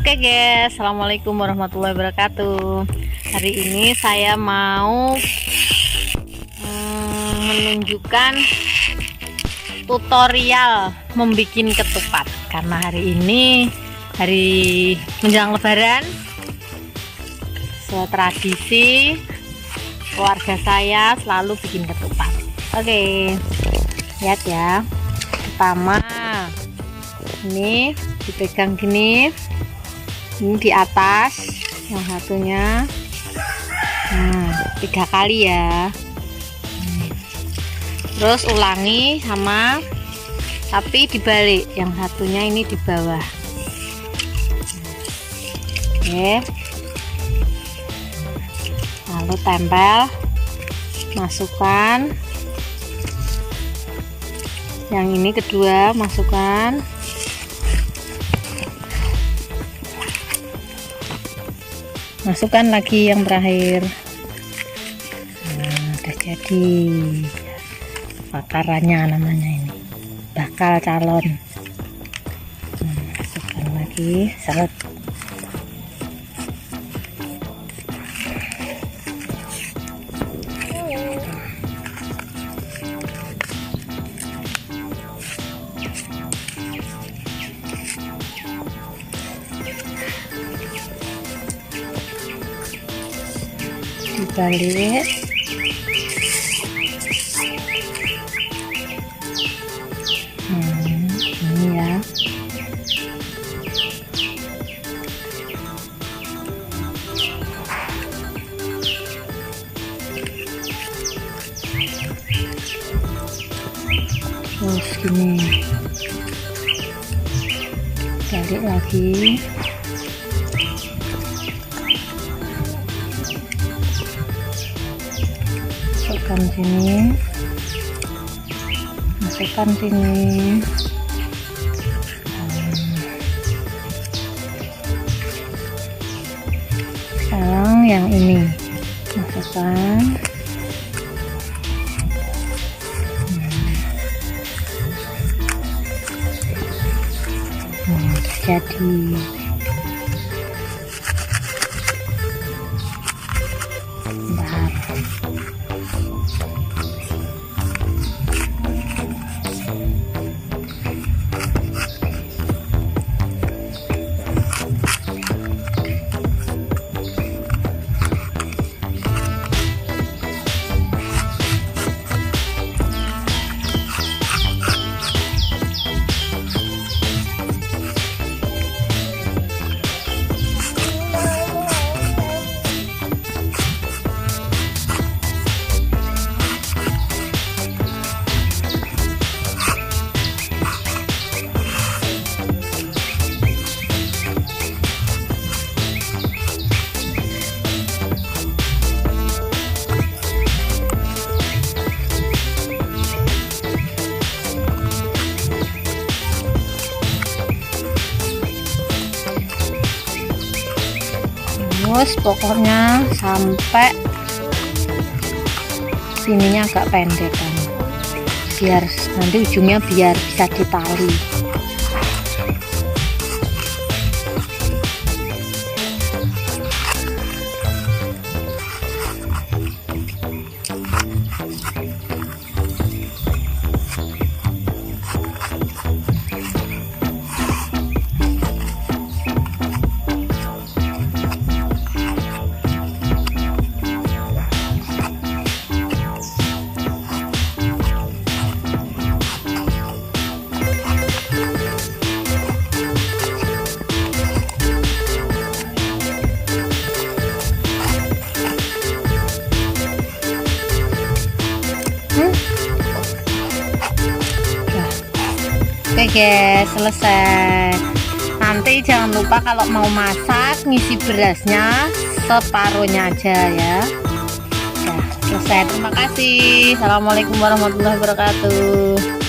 Oke guys, assalamualaikum warahmatullahi wabarakatuh. Hari ini saya mau menunjukkan tutorial membuat ketupat, karena hari ini hari menjelang lebaran. Tradisi keluarga saya selalu bikin ketupat. Oke, lihat ya. Pertama, ini dipegang gini, ini di atas, yang satunya 3 kali ya. Terus ulangi sama, tapi dibalik, yang satunya ini di bawah. Oke, lalu tempel, masukkan yang ini, kedua masukkan, masukkan lagi yang terakhir. Udah jadi bakarannya, namanya ini bakal calon. Masukkan lagi, seret. Dibalik, ini ya. Terus gini, balik lagi. Masukkan sini, masukkan sini. Sekarang yang ini masukkan. Jadi terus pokoknya sampai sininya agak pendek kan, biar nanti ujungnya biar bisa ditali. Oke guys, selesai. Nanti jangan lupa kalau mau masak ngisi berasnya separuhnya aja ya. Selesai. Terima kasih. Assalamualaikum warahmatullahi wabarakatuh.